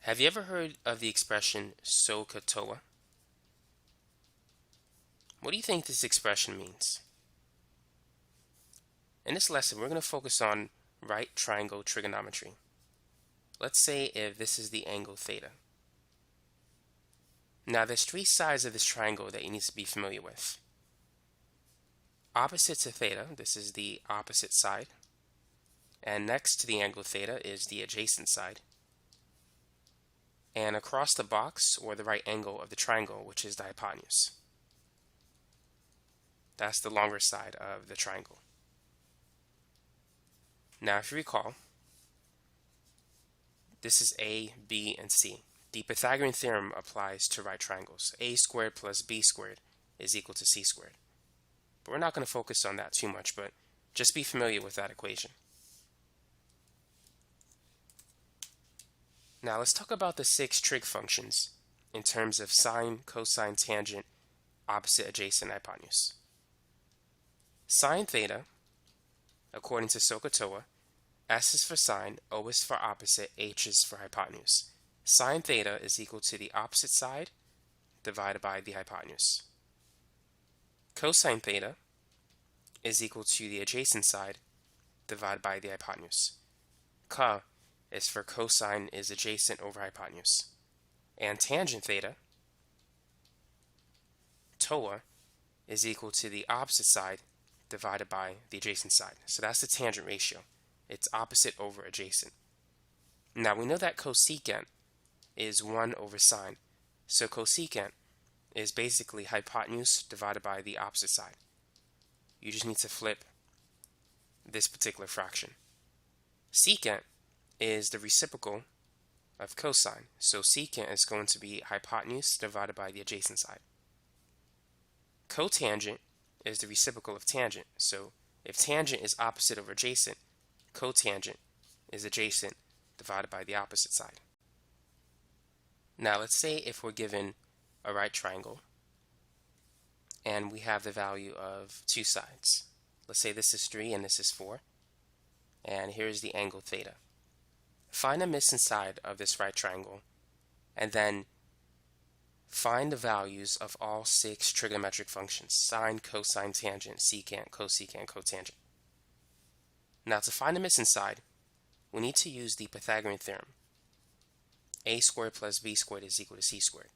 Have you ever heard of the expression SOHCAHTOA? What do you think this expression means? In this lesson, we're going to focus on right triangle trigonometry. Let's say if this is the angle theta. Now there's three sides of this triangle that you need to be familiar with. Opposite to theta, this is the opposite side. And next to the angle theta is the adjacent side. And across the box, or the right angle of the triangle, which is the hypotenuse. That's the longer side of the triangle. Now, if you recall, this is A, B, and C. The Pythagorean theorem applies to right triangles. A squared plus B squared is equal to C squared. But we're not going to focus on that too much, but just be familiar with that equation. Now let's talk about the 6 trig functions in terms of sine, cosine, tangent, opposite, adjacent, hypotenuse. Sine theta, according to SOHCAHTOA, S is for sine, O is for opposite, H is for hypotenuse. Sine theta is equal to the opposite side divided by the hypotenuse. Cosine theta is equal to the adjacent side divided by the hypotenuse. Ca is for cosine is adjacent over hypotenuse. And tangent theta, TOA, is equal to the opposite side divided by the adjacent side. So that's the tangent ratio. It's opposite over adjacent. Now we know that cosecant is 1 over sine. So cosecant is basically hypotenuse divided by the opposite side. You just need to flip this particular fraction. Secant is the reciprocal of cosine. So secant is going to be hypotenuse divided by the adjacent side. Cotangent is the reciprocal of tangent. So if tangent is opposite over adjacent, cotangent is adjacent divided by the opposite side. Now let's say if we're given a right triangle and we have the value of 2 sides. Let's say this is 3 and this is 4. And here's the angle theta. Find the missing side of this right triangle and then find the values of all 6 trigonometric functions: sine, cosine, tangent, secant, cosecant, cotangent. Now to find the missing side, we need to use the Pythagorean theorem. A squared plus B squared is equal to C squared.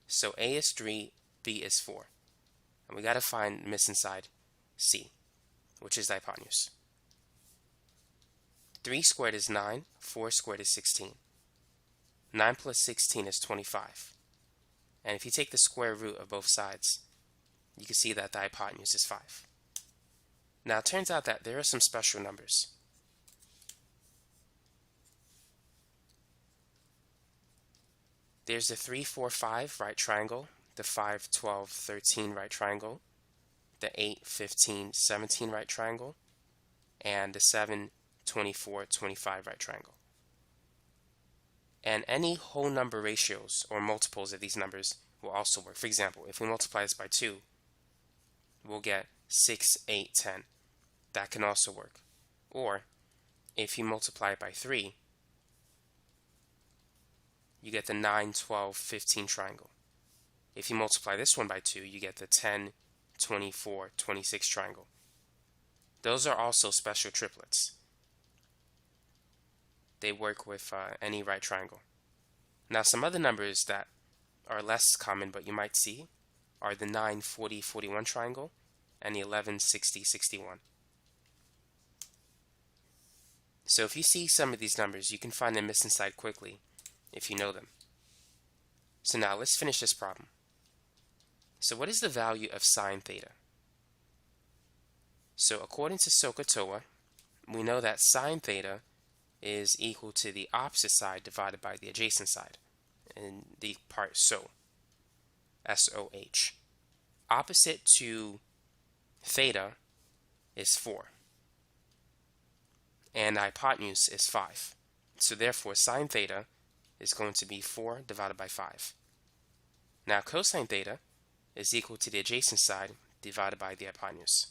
So A is 3, B is 4. And we got to find the missing side, C, which is the hypotenuse. 3 squared is 9, 4 squared is 16. 9 plus 16 is 25. And if you take the square root of both sides, you can see that the hypotenuse is 5. Now it turns out that there are some special numbers. There's the 3, 4, 5 right triangle, the 5, 12, 13 right triangle, the 8, 15, 17 right triangle, and the 7, 24, 25 right triangle. And any whole number ratios or multiples of these numbers will also work. For example, if we multiply this by 2, we'll get 6, 8, 10. That can also work. Or if you multiply it by 3, you get the 9, 12, 15 triangle. If you multiply this one by 2, you get the 10, 24, 26 triangle. Those are also special triplets. They work with any right triangle. Now some other numbers that are less common but you might see are the 9, 40, 41 triangle and the 11, 60, 61. So if you see some of these numbers, you can find the missing side quickly if you know them. So now let's finish this problem. So what is the value of sine theta? So according to SOHCAHTOA, we know that sine theta is equal to the opposite side divided by the adjacent side, in the part SO, S-O-H. Opposite to theta is 4, and the hypotenuse is 5. So therefore sine theta is going to be 4 divided by 5. Now cosine theta is equal to the adjacent side divided by the hypotenuse.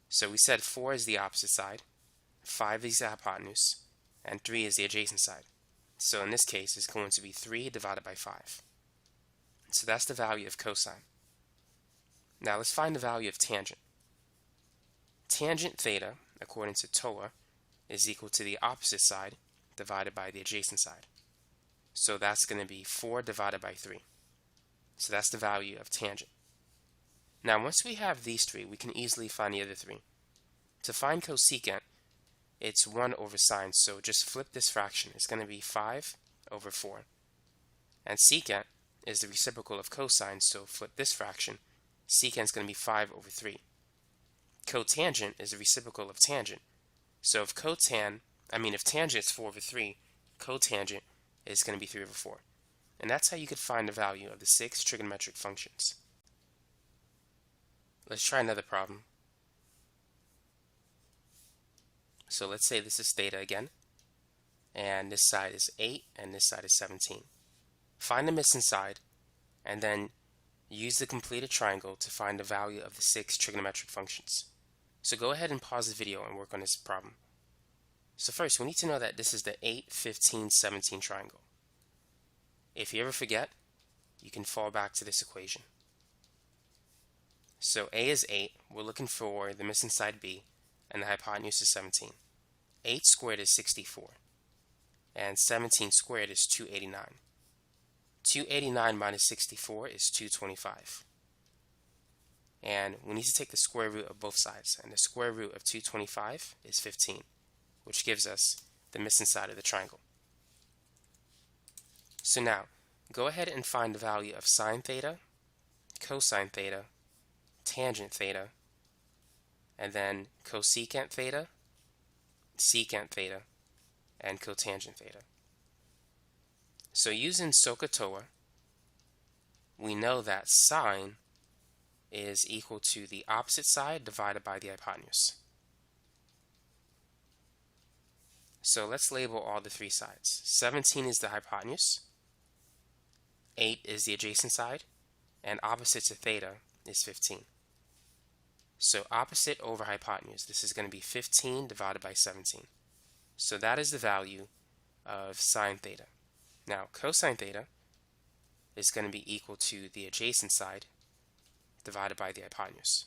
So we said 4 is the opposite side, 5 is the hypotenuse, and 3 is the adjacent side. So in this case, it's going to be 3 divided by 5. So that's the value of cosine. Now let's find the value of tangent. Tangent theta, according to TOA, is equal to the opposite side divided by the adjacent side. So that's going to be 4 divided by 3. So that's the value of tangent. Now once we have these three, we can easily find the other three. To find cosecant, it's 1 over sine, so just flip this fraction. It's going to be 5 over 4. And secant is the reciprocal of cosine, so flip this fraction. Secant is going to be 5 over 3. Cotangent is the reciprocal of tangent. So if tangent is 4 over 3, cotangent is going to be 3 over 4. And that's how you could find the value of the 6 trigonometric functions. Let's try another problem. So let's say this is theta again, and this side is 8 and this side is 17. Find the missing side and then use the completed triangle to find the value of the 6 trigonometric functions. So go ahead and pause the video and work on this problem. So first, we need to know that this is the 8, 15, 17 triangle. If you ever forget, you can fall back to this equation. So A is 8, we're looking for the missing side B, and the hypotenuse is 17. 8 squared is 64, and 17 squared is 289. 289 minus 64 is 225. And we need to take the square root of both sides, and the square root of 225 is 15, which gives us the missing side of the triangle. So now, go ahead and find the value of sine theta, cosine theta, tangent theta, and then cosecant theta, secant theta, and cotangent theta. So using SOHCAHTOA, we know that sine is equal to the opposite side divided by the hypotenuse. So let's label all the three sides. 17 is the hypotenuse, 8 is the adjacent side, and opposite to theta is 15. So opposite over hypotenuse, this is going to be 15 divided by 17. So that is the value of sine theta. Now cosine theta is going to be equal to the adjacent side divided by the hypotenuse.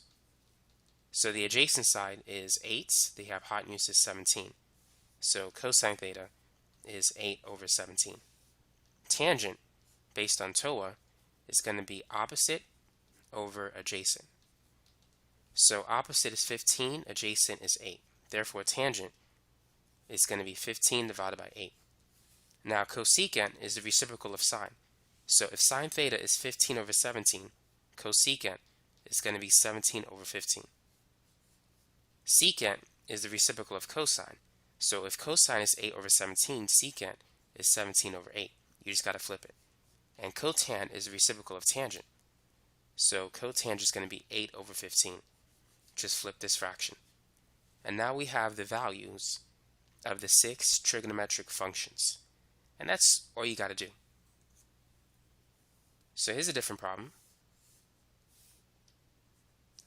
So the adjacent side is 8, the hypotenuse is 17. So cosine theta is 8 over 17. Tangent, based on TOA, is going to be opposite over adjacent. So opposite is 15, adjacent is 8. Therefore tangent is going to be 15 divided by 8. Now cosecant is the reciprocal of sine. So if sine theta is 15 over 17, cosecant is going to be 17 over 15. Secant is the reciprocal of cosine. So if cosine is 8 over 17, secant is 17 over 8. You just got to flip it. And cotan is the reciprocal of tangent. So cotangent is going to be 8 over 15. Just flip this fraction. And now we have the values of the 6 trigonometric functions. And that's all you got to do. So here's a different problem.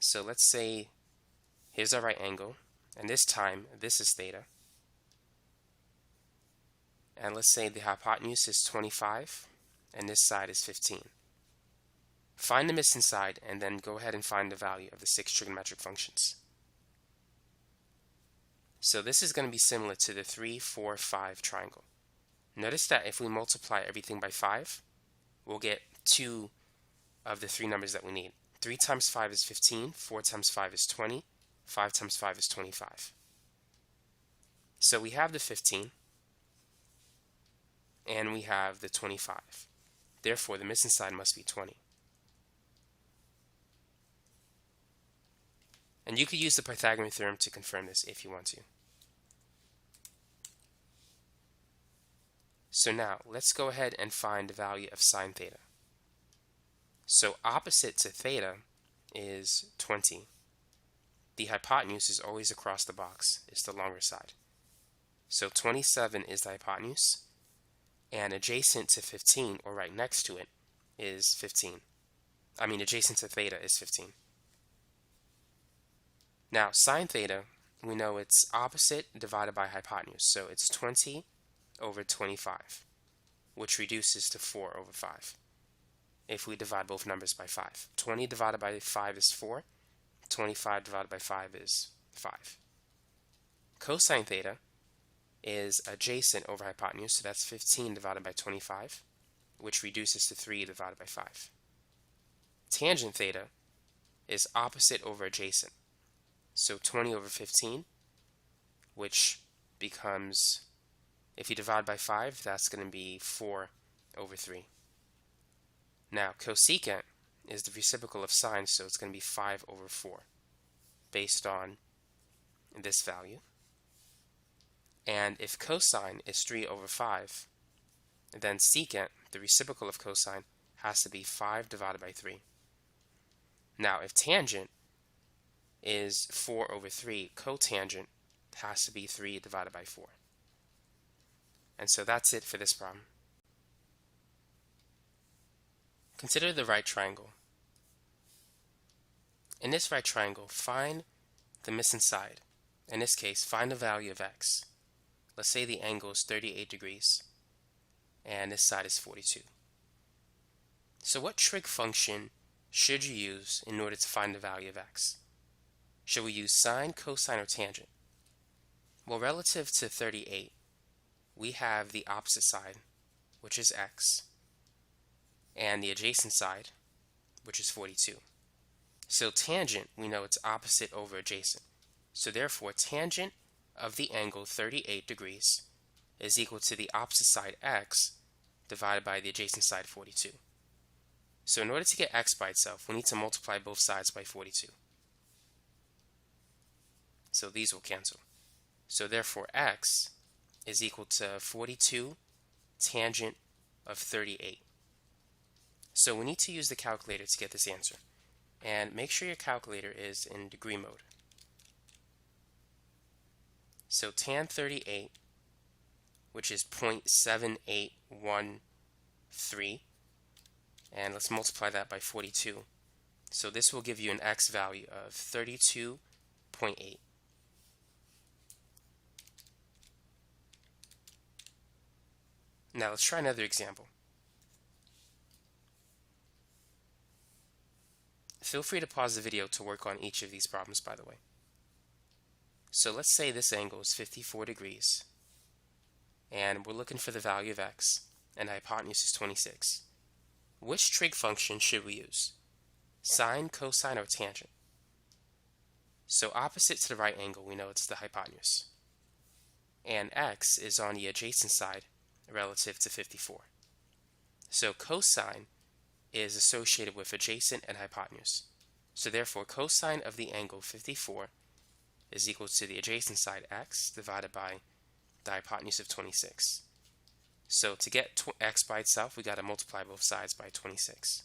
So let's say here's our right angle, and this time this is theta. And let's say the hypotenuse is 25 and this side is 15. Find the missing side and then go ahead and find the value of the 6 trigonometric functions. So this is going to be similar to the 3, 4, 5 triangle. Notice that if we multiply everything by 5, we'll get 2 of the 3 numbers that we need. 3 times 5 is 15, 4 times 5 is 20, 5 times 5 is 25. So we have the 15, and we have the 25. Therefore, the missing side must be 20. And you could use the Pythagorean theorem to confirm this if you want to. So now, let's go ahead and find the value of sine theta. So opposite to theta is 20. The hypotenuse is always across the box. It's the longer side. So 27 is the hypotenuse, and adjacent to 15, or right next to it, is 15. Adjacent to theta is 15. Now, sine theta, we know it's opposite divided by hypotenuse, so it's 20 over 25. which reduces to 4 over 5 if we divide both numbers by 5. 20 divided by 5 is 4. 25 divided by 5 is 5. Cosine theta is adjacent over hypotenuse, so that's 15 divided by 25, which reduces to 3 divided by 5. Tangent theta is opposite over adjacent, so 20 over 15, which becomes, if you divide by 5, that's going to be 4 over 3. Now, cosecant is the reciprocal of sine, so it's going to be 5 over 4, based on this value. And if cosine is 3 over 5, then secant, the reciprocal of cosine, has to be 5 divided by 3. Now, if tangent is 4 over 3, cotangent has to be 3 divided by 4. And so that's it for this problem. Consider the right triangle. In this right triangle, find the missing side. In this case, find the value of x. Let's say the angle is 38 degrees, and this side is 42. So what trig function should you use in order to find the value of x? Should we use sine, cosine, or tangent? Well, relative to 38, we have the opposite side, which is x, and the adjacent side, which is 42. So tangent, we know it's opposite over adjacent. So therefore, tangent of the angle 38 degrees is equal to the opposite side x divided by the adjacent side 42. So in order to get x by itself, we need to multiply both sides by 42. So these will cancel. So therefore, x is equal to 42 tangent of 38. So we need to use the calculator to get this answer. And make sure your calculator is in degree mode. So tan 38, which is 0.7813, and let's multiply that by 42. So this will give you an x value of 32.8. Now let's try another example. Feel free to pause the video to work on each of these problems, by the way. So let's say this angle is 54 degrees, and we're looking for the value of x, and the hypotenuse is 26. Which trig function should we use? Sine, cosine, or tangent? So opposite to the right angle, we know it's the hypotenuse. And x is on the adjacent side relative to 54. So cosine is associated with adjacent and hypotenuse. So therefore, cosine of the angle 54 is equal to the adjacent side x divided by the hypotenuse of 26. So to get x by itself, we got to multiply both sides by 26.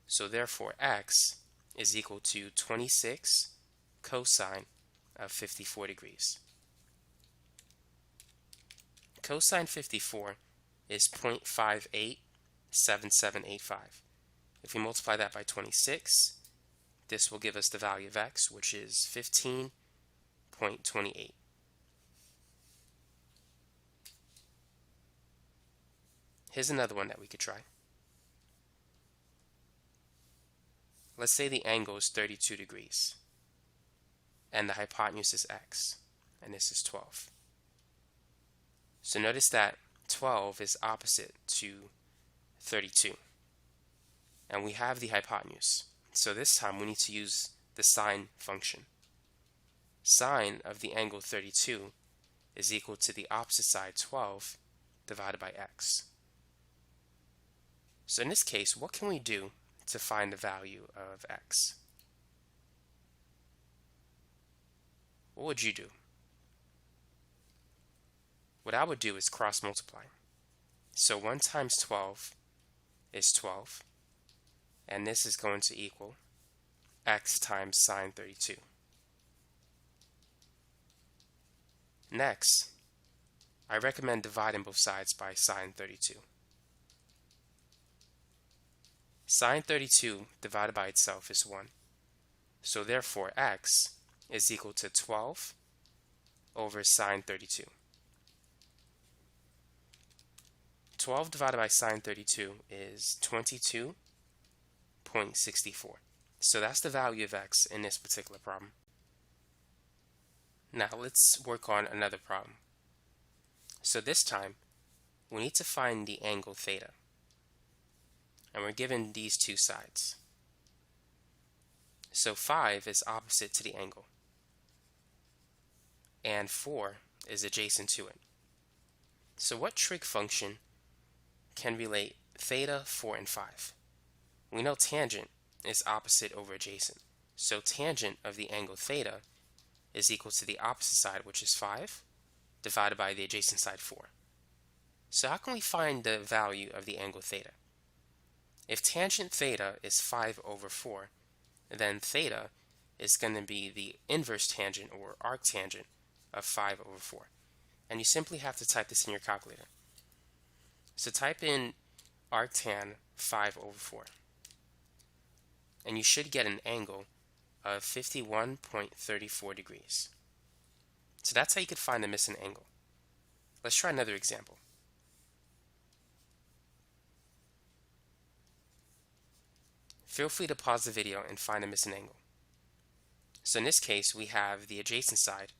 So therefore, x is equal to 26 cosine of 54 degrees. Cosine 54 is 0.587785. If we multiply that by 26, this will give us the value of x, which is 15.28. Here's another one that we could try. Let's say the angle is 32 degrees, and the hypotenuse is x, and this is 12. So notice that 12 is opposite to 32. And we have the hypotenuse. So this time we need to use the sine function. Sine of the angle 32 is equal to the opposite side 12 divided by x. So in this case, what can we do to find the value of x? What would you do? What I would do is cross multiply. So 1 times 12 is 12, and this is going to equal x times sine 32. Next, I recommend dividing both sides by sine 32. Sine 32 divided by itself is 1. So therefore, x is equal to 12 over sine 32. 12 divided by sine 32 is 22.64. So that's the value of x in this particular problem. Now let's work on another problem. So this time, we need to find the angle theta. And we're given these two sides. So 5 is opposite to the angle. And 4 is adjacent to it. So what trig function can relate theta, 4, and 5? We know tangent is opposite over adjacent. So tangent of the angle theta is equal to the opposite side, which is 5, divided by the adjacent side, 4. So how can we find the value of the angle theta? If tangent theta is 5 over 4, then theta is going to be the inverse tangent or arctangent of 5 over 4. And you simply have to type this in your calculator. So type in arctan 5 over 4. And you should get an angle of 51.34 degrees. So that's how you could find the missing angle. Let's try another example. Feel free to pause the video and find a missing angle. So in this case, we have the adjacent side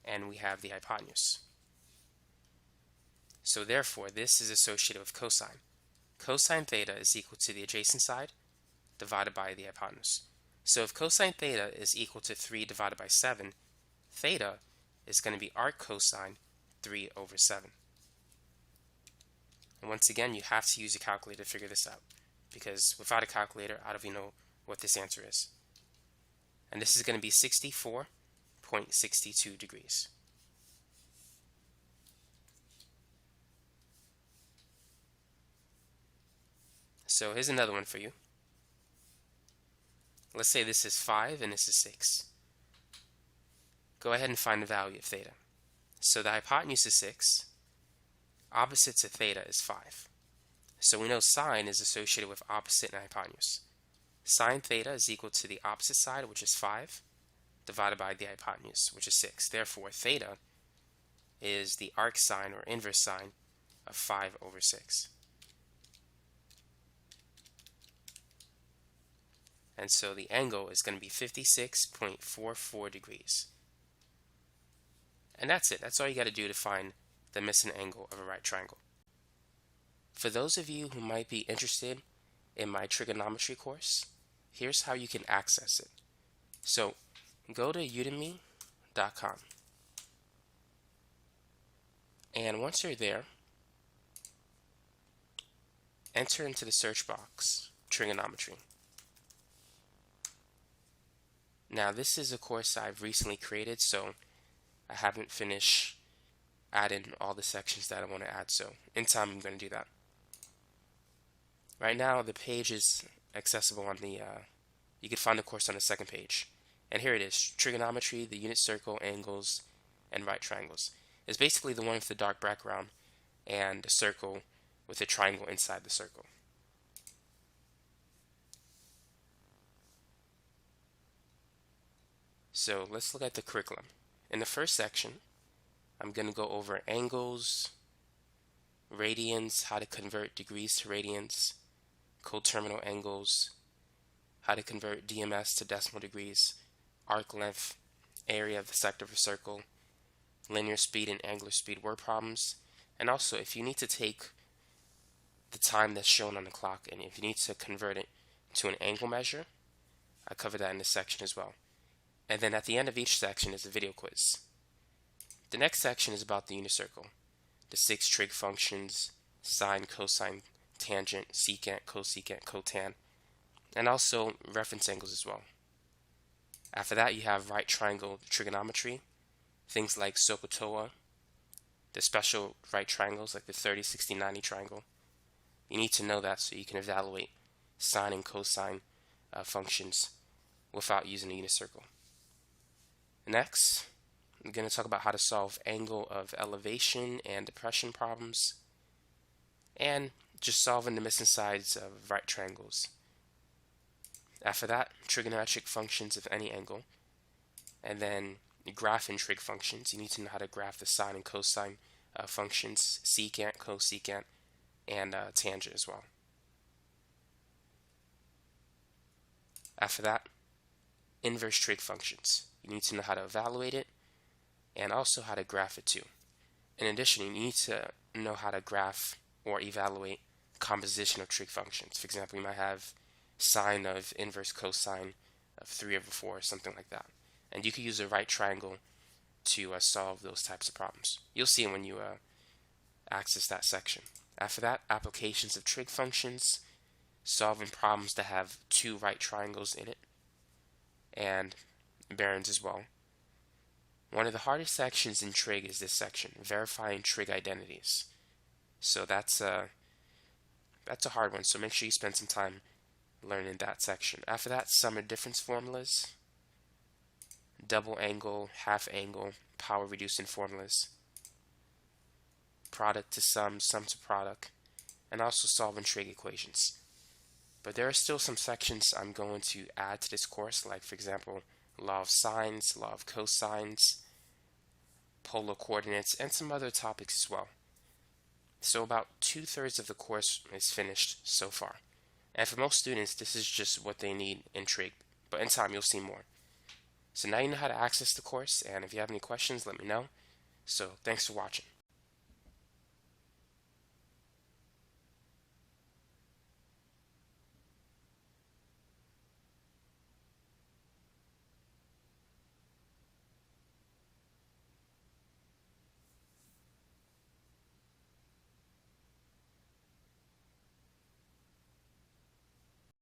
and we have the hypotenuse. So therefore, this is associated with cosine. Cosine theta is equal to the adjacent side divided by the hypotenuse. So if cosine theta is equal to 3 divided by 7, theta is going to be arc cosine 3 over 7. And once again, you have to use a calculator to figure this out, because without a calculator, I don't even know what this answer is. And this is going to be 64.62 degrees. So here's another one for you. Let's say this is 5 and this is 6. Go ahead and find the value of theta. So the hypotenuse is 6. Opposite to theta is 5. So we know sine is associated with opposite and hypotenuse. Sine theta is equal to the opposite side, which is 5, divided by the hypotenuse, which is 6. Therefore, theta is the arc sine or inverse sine of 5 over 6. And so the angle is going to be 56.44 degrees. And that's it. That's all you got to do to find the missing angle of a right triangle. For those of you who might be interested in my trigonometry course, here's how you can access it. So go to udemy.com. And once you're there, enter into the search box trigonometry. Now this is a course I've recently created, so I haven't finished adding all the sections that I want to add, so in time I'm going to do that. Right now the page is accessible on the, you can find the course on the second page. And here it is, trigonometry, the unit circle, angles, and right triangles. It's basically the one with the dark background and the circle with a triangle inside the circle. So let's look at the curriculum. In the first section, I'm going to go over angles, radians, how to convert degrees to radians, coterminal angles, how to convert DMS to decimal degrees, arc length, area of the sector of a circle, linear speed and angular speed word problems, and also if you need to take the time that's shown on the clock and if you need to convert it to an angle measure, I cover that in this section as well. And then at the end of each section is a video quiz. The next section is about the unit circle, the 6 trig functions, sine, cosine, tangent, secant, cosecant, cotan, and also reference angles as well. After that, you have right triangle trigonometry, things like SOHCAHTOA, the special right triangles like the 30, 60, 90 triangle. You need to know that so you can evaluate sine and cosine functions without using a unit circle. Next, I'm going to talk about how to solve angle of elevation and depression problems, and just solving the missing sides of right triangles. After that, trigonometric functions of any angle, and then graphing trig functions. You need to know how to graph the sine and cosine functions, secant, cosecant, and tangent as well. After that, inverse trig functions. You need to know how to evaluate it and also how to graph it too. In addition, you need to know how to graph or evaluate composition of trig functions. For example, you might have sine of inverse cosine of 3 over 4 or something like that. And you can use a right triangle to solve those types of problems. You'll see it when you access that section. After that, applications of trig functions, solving problems that have 2 right triangles in it, and barons as well. One of the hardest sections in trig is this section, verifying trig identities. So that's a hard one, so make sure you spend some time learning that section. After that, sum of difference formulas, double angle, half angle, power reducing formulas, product to sum, sum to product, and also solving trig equations. But there are still some sections I'm going to add to this course, like for example, law of sines, law of cosines, polar coordinates, and some other topics as well. So about 2/3 of the course is finished so far. And for most students, this is just what they need in trig, but in time you'll see more. So now you know how to access the course, and if you have any questions, let me know. So thanks for watching.